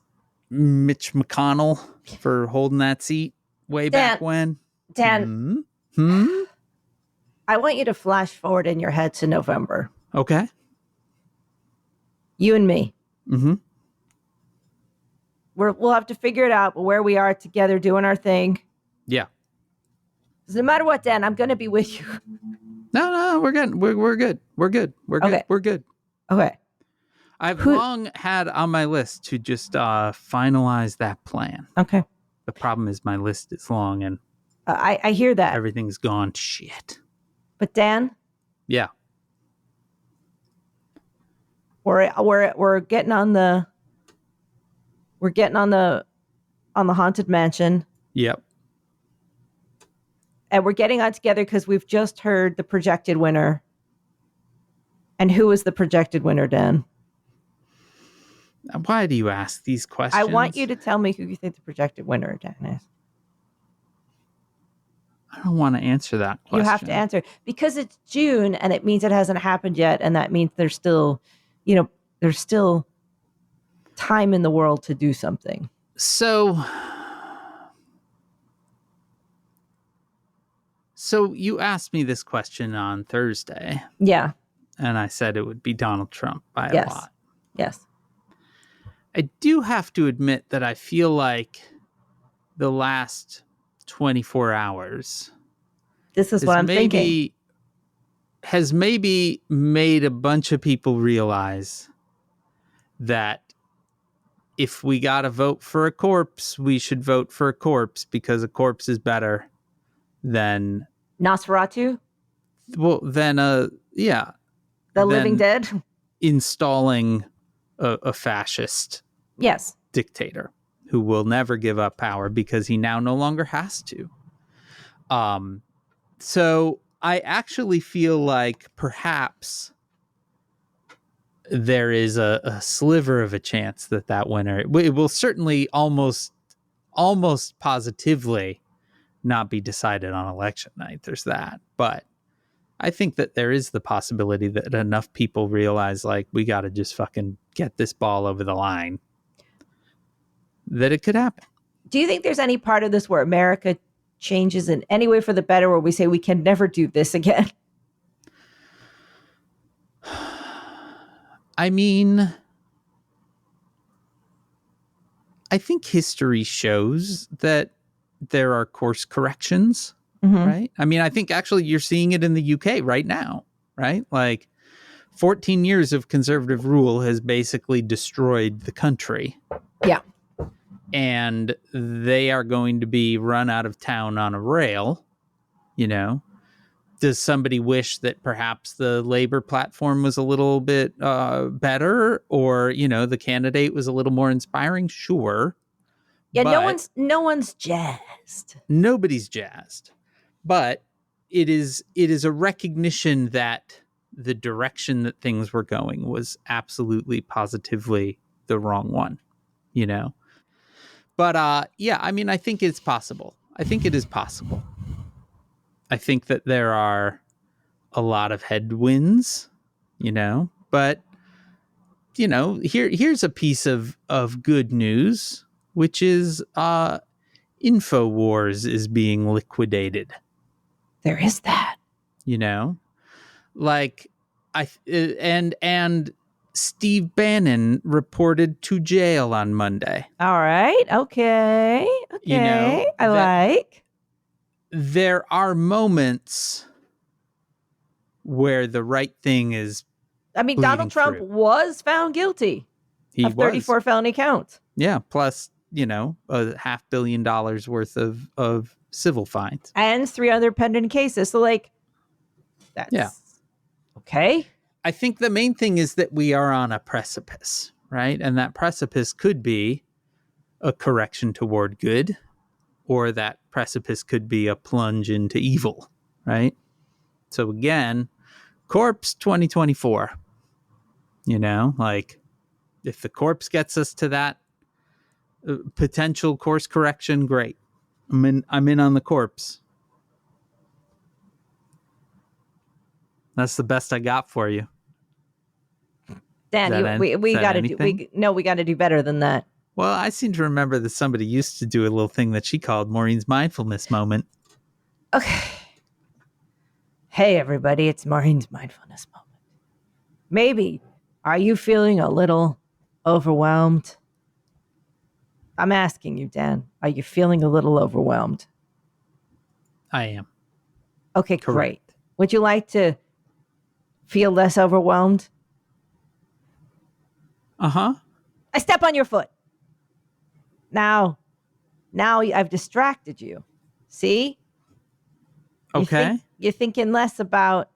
Mitch McConnell, for holding that seat way back when. Dan, I want you to flash forward in your head to November. Okay. You and me. We'll have to figure it out, but where we are together doing our thing. Yeah. No matter what, Dan, I'm going to be with you. No, we're good. We're good. We're good. We're good. We're good. Okay. I've long had on my list to just finalize that plan. Okay. The problem is my list is long and I hear that. Everything's gone shit. But Dan? Yeah. We're getting on the We're getting on the Haunted Mansion. Yep. And we're getting on together because we've just heard the projected winner. And who is the projected winner, Dan? Why do you ask these questions? I want you to tell me who you think the projected winner, Dan, is. I don't want to answer that question. You have to answer because it's June and it means it hasn't happened yet. And that means there's still, there's still time in the world to do something. So you asked me this question on Thursday. Yeah. And I said it would be Donald Trump by a lot. Yes. I do have to admit that I feel like the last 24 hours. This is what I'm thinking. Has maybe made a bunch of people realize that if we got to vote for a corpse, we should vote for a corpse because a corpse is better than Nosferatu? Well, then, The Living Dead? Installing a fascist dictator who will never give up power because he now no longer has to. So I actually feel like perhaps there is a sliver of a chance that winner, it will certainly almost positively not be decided on election night. There's that. But I think that there is the possibility that enough people realize, like, we got to just fucking get this ball over the line, that it could happen. Do you think there's any part of this where America changes in any way for the better, where we say we can never do this again? I mean, I think history shows that there are course corrections, right? I mean, I think actually you're seeing it in the UK right now, right? Like 14 years of conservative rule has basically destroyed the country. Yeah. And they are going to be run out of town on a rail, Does somebody wish that perhaps the Labor platform was a little bit better, or, the candidate was a little more inspiring? Sure. Yeah, no one's jazzed. Nobody's jazzed. But it is a recognition that the direction that things were going was absolutely positively the wrong one, But I mean, I think it's possible. I think it is possible. I think that there are a lot of headwinds, but here's a piece of good news, which is InfoWars is being liquidated. There is that. Like and Steve Bannon reported to jail on Monday. All right. Okay. I like. There are moments where the right thing is. I mean, Donald Trump was found guilty of 34 felony counts. Yeah. Plus, $500 million worth of civil fines. And 3 other pending cases. So, that's okay. I think the main thing is that we are on a precipice, right? And that precipice could be a correction toward good, or that precipice could be a plunge into evil, right? So again, corpse 2024, if the corpse gets us to that potential course correction, great. I'm in on the corpse. That's the best I got for you. Dan, we got to do. We got to do better than that. Well, I seem to remember that somebody used to do a little thing that she called Maureen's mindfulness moment. Okay. Hey, everybody, it's Maureen's mindfulness moment. Maybe, are you feeling a little overwhelmed? I'm asking you, Dan, are you feeling a little overwhelmed? I am. Okay, Correct. Great. Would you like to feel less overwhelmed? Uh-huh. I step on your foot. Now I've distracted you. See? Okay. You're thinking less about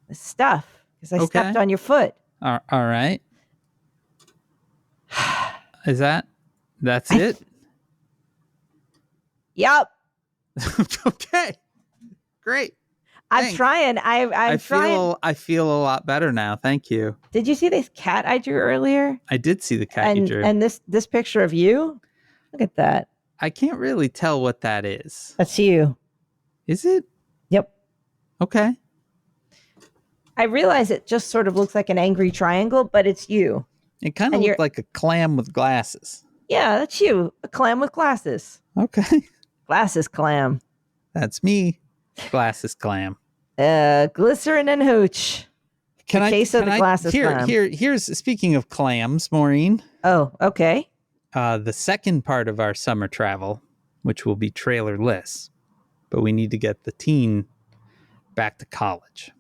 the stuff because I stepped on your foot. All right. That's it? Yep. Okay. Great. I'm Thanks. trying. I'm trying. I feel a lot better now. Thank you. Did you see this cat I drew earlier? I did see the cat you drew. And this picture of you? Look at that. I can't really tell what that is. That's you. Is it? Yep. Okay. I realize it just sort of looks like an angry triangle, but it's you. It kind of looked like a clam with glasses. Yeah, that's you. A clam with glasses. Okay. Glasses clam. That's me. Glasses clam. Glycerin and Hootch. Here's speaking of clams, Maureen. Oh, okay. The second part of our summer travel, which will be trailerless, but we need to get the teen back to college.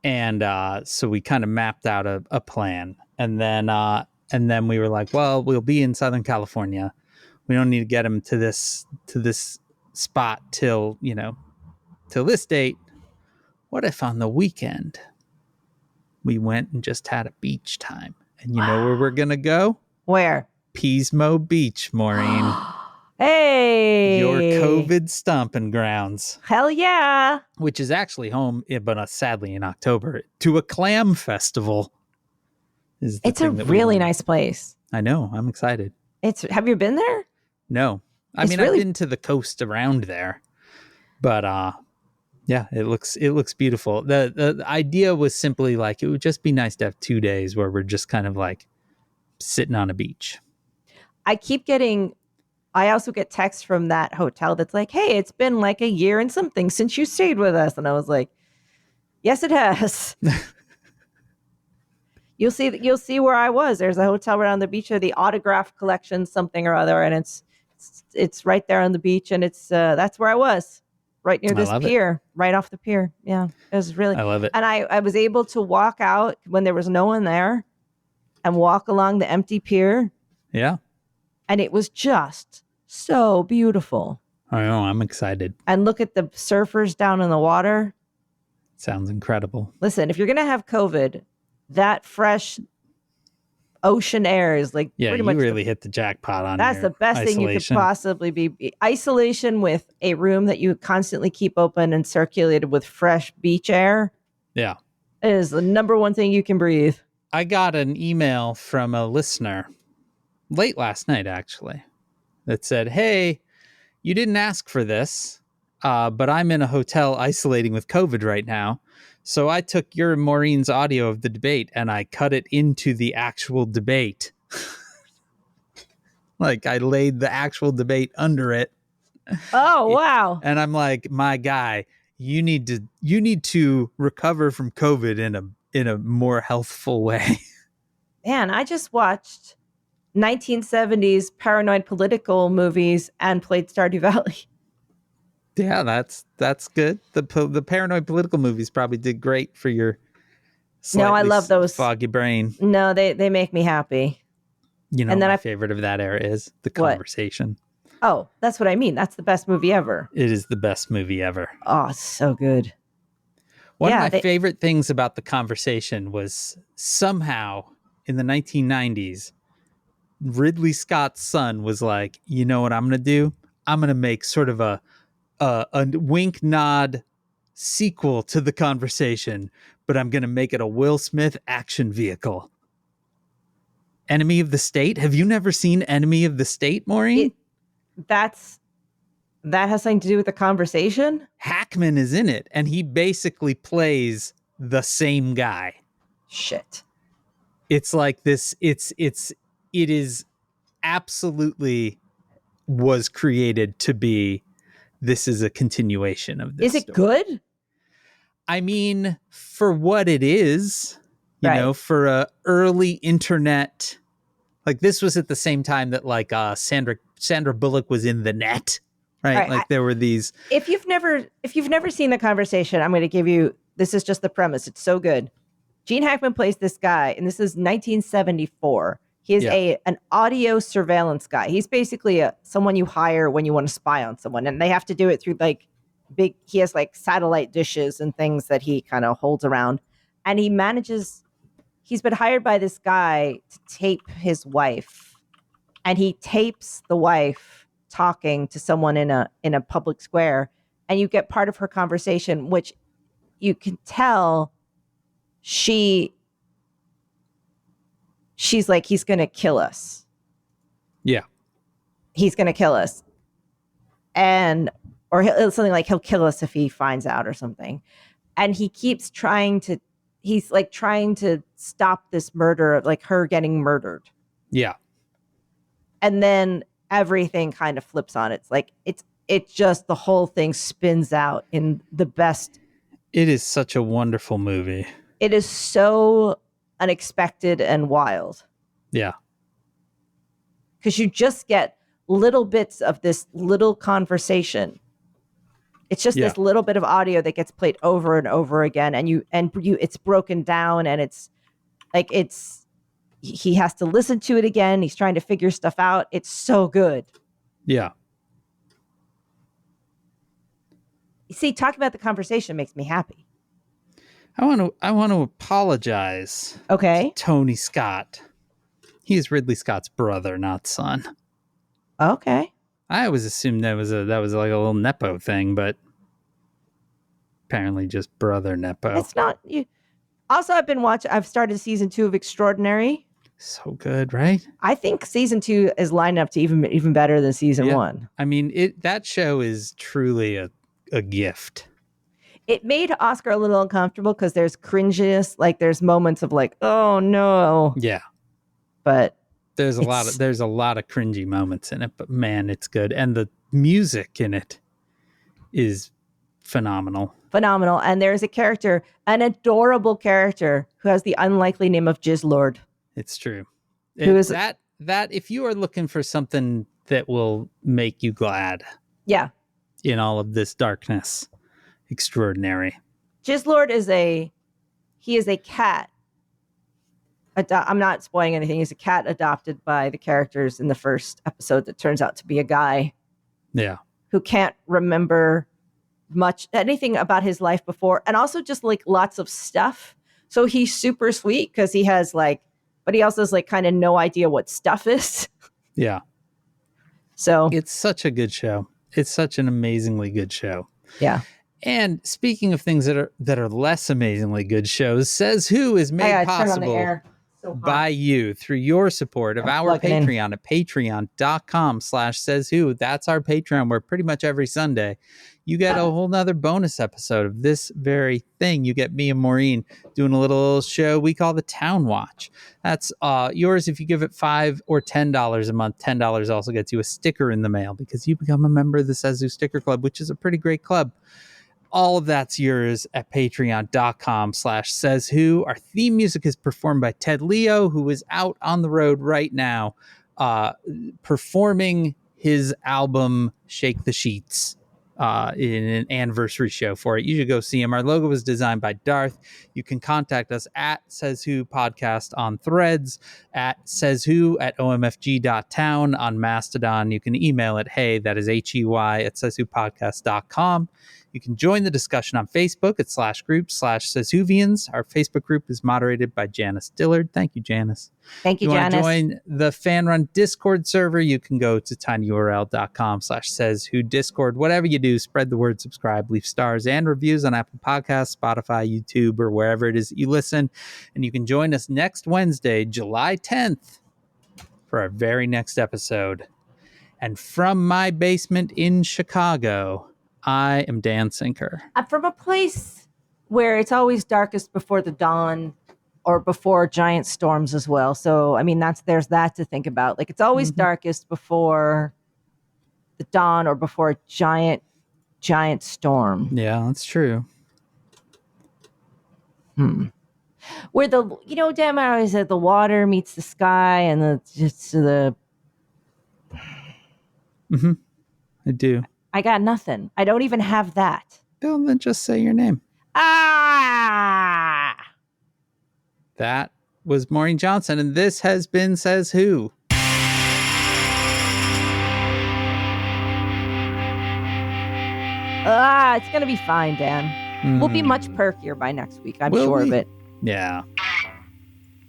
And so we kind of mapped out a plan. And then we were like, well, we'll be in Southern California. We don't need to get him to this spot till this date. What if on the weekend we went and just had a beach time? And you know where we're going to go? Where? Pismo Beach, Maureen. Hey! Your COVID stomping grounds. Hell yeah! Which is actually home, but sadly in October, to a clam festival. It's a really nice place. I know. I'm excited. Have you been there? No. I've been to the coast around there. But yeah, it looks beautiful. The idea was simply like it would just be nice to have 2 days where we're just kind of like sitting on a beach. I also get texts from that hotel that's like, hey, it's been like a year and something since you stayed with us. And I was like, yes, it has. You'll see where I was. There's a hotel right on the beach, or the Autograph Collection, something or other. And it's right there on the beach. And that's where I was, right near this pier, right off the pier. Yeah, it was really, I love it. And I was able to walk out when there was no one there and walk along the empty pier. Yeah. And it was just so beautiful. I know. I'm excited. And look at the surfers down in the water. Sounds incredible. Listen, if you're going to have COVID, that fresh ocean air is like pretty much really hit the jackpot on that's the best thing you could possibly be. Isolation with a room that you constantly keep open and circulated with fresh beach air. Yeah. Is the number one thing you can breathe. I got an email from a listener late last night, actually, that said, hey, you didn't ask for this, but I'm in a hotel isolating with COVID right now. So I took your and Maureen's audio of the debate and I cut it into the actual debate. Like I laid the actual debate under it. Oh, wow. And I'm like, my guy, you need to recover from COVID in a more healthful way. Man, I just watched 1970s paranoid political movies and played Stardew Valley. Yeah, that's good. The paranoid political movies probably did great for your I love those foggy brain. No, they make me happy. You know, and then my favorite of that era is The Conversation. Oh, that's what I mean. That's the best movie ever. It is the best movie ever. Oh, so good. One of my favorite things about The Conversation was somehow in the 1990s, Ridley Scott's son was like, you know what I'm going to do? I'm going to make sort of a wink nod sequel to The Conversation, but I'm going to make it a Will Smith action vehicle. Enemy of the State? Have you never seen Enemy of the State, Maureen? That has something to do with The Conversation? Hackman is in it, and he basically plays the same guy. Shit. It's like this, it is absolutely was created to be, this is a continuation of this. Is it good? I mean, for what it is, you know, for a early internet, like this was at the same time that like Sandra Bullock was in The Net, right? Like there were these. If you've never seen The Conversation, I'm going to give you, this is just the premise. It's so good. Gene Hackman plays this guy, and this is 1974. He is an audio surveillance guy. He's basically someone you hire when you want to spy on someone, and they have to do it through he has like satellite dishes and things that he kind of holds around, and he manages he's been hired by this guy to tape his wife, and he tapes the wife talking to someone in a public square, and you get part of her conversation, which you can tell she's like, he's gonna kill us. Yeah. He's gonna kill us. Or something like, he'll kill us if he finds out or something. And he keeps trying to stop this murder, like her getting murdered. Yeah. And then everything kind of flips on. It's like, it's just, the whole thing spins out in the best. It is such a wonderful movie. It is so unexpected and wild. Yeah. Because you just get little bits of this little conversation. It's just this little bit of audio that gets played over and over again, and it's broken down, and it's like, he has to listen to it again. He's trying to figure stuff out. It's so good. Yeah. You see, talking about the conversation makes me happy. I want to apologize. Okay. To Tony Scott. He's Ridley Scott's brother, not son. Okay. I always assumed that was like a little Nepo thing, but apparently just brother Nepo. It's not you. Also, I've started season 2 of Extraordinary. So good, right? I think season 2 is lined up to even better than season 1. I mean, that show is truly a gift. It made Oscar a little uncomfortable because there's cringiness, like there's moments of like, oh no. Yeah. But there's a lot of cringy moments in it, but man, it's good. And the music in it is phenomenal. And there's a character, an adorable character, who has the unlikely name of Jizzlord. It's true. That if you are looking for something that will make you glad. Yeah. In all of this darkness. Extraordinary. Jizzlord is a cat. I'm not spoiling anything. He's a cat adopted by the characters in the first episode that turns out to be a guy. Yeah. Who can't remember anything about his life before, and also just like lots of stuff. So he's super sweet because he has but he also has kind of no idea what stuff is. Yeah. So it's such a good show. It's such an amazingly good show. Yeah. And speaking of things that are less amazingly good shows, Says Who is made possible by you through your support of our Patreon at patreon.com/sayswho. That's our Patreon, where pretty much every Sunday you get a whole nother bonus episode of this very thing. You get me and Maureen doing a little show we call the Town Watch. That's yours if you give it $5 or $10 a month. $10 also gets you a sticker in the mail because you become a member of the Says Who Sticker Club, which is a pretty great club. All of that's yours at patreon.com/sayswho. Our theme music is performed by Ted Leo, who is out on the road right now performing his album Shake the Sheets in an anniversary show for it. You should go see him. Our logo was designed by Darth. You can contact us at Says Who Podcast on Threads, at Says Who at omfg.town on Mastodon. You can email it, hey, that is HEY at sayswhopodcast.com. You can join the discussion on Facebook at /group/SaysWhovians. Our Facebook group is moderated by Janice Dillard. Thank you, Janice. Thank you, Janice. If you want to join the fan-run Discord server, you can go to tinyurl.com/sayswhodiscord. Whatever you do, spread the word, subscribe, leave stars and reviews on Apple Podcasts, Spotify, YouTube, or wherever it is that you listen. And you can join us next Wednesday, July 10th, for our very next episode. And from my basement in Chicago, I am Dan Sinker. I'm from a place where it's always darkest before the dawn or before giant storms as well. So, I mean, there's that to think about. It's always darkest before the dawn or before a giant storm. Yeah, that's true. Where Dan, I always said the water meets the sky and the I do. I got nothing. I don't even have that. Well, then just say your name. Ah! That was Maureen Johnson, and this has been Says Who. It's going to be fine, Dan. We'll be much perkier by next week. I'm sure of it. Yeah.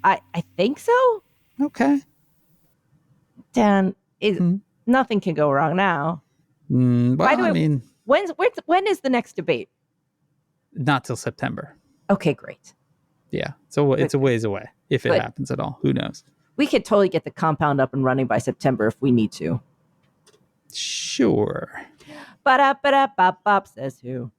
I think so. Okay. Dan, nothing can go wrong now. Well, I mean, when is the next debate? Not till September. Okay, great. Yeah, so it's a ways away if it happens at all. Who knows? We could totally get the compound up and running by September if we need to. Sure. Ba-da-ba-da-bop-bop, says who.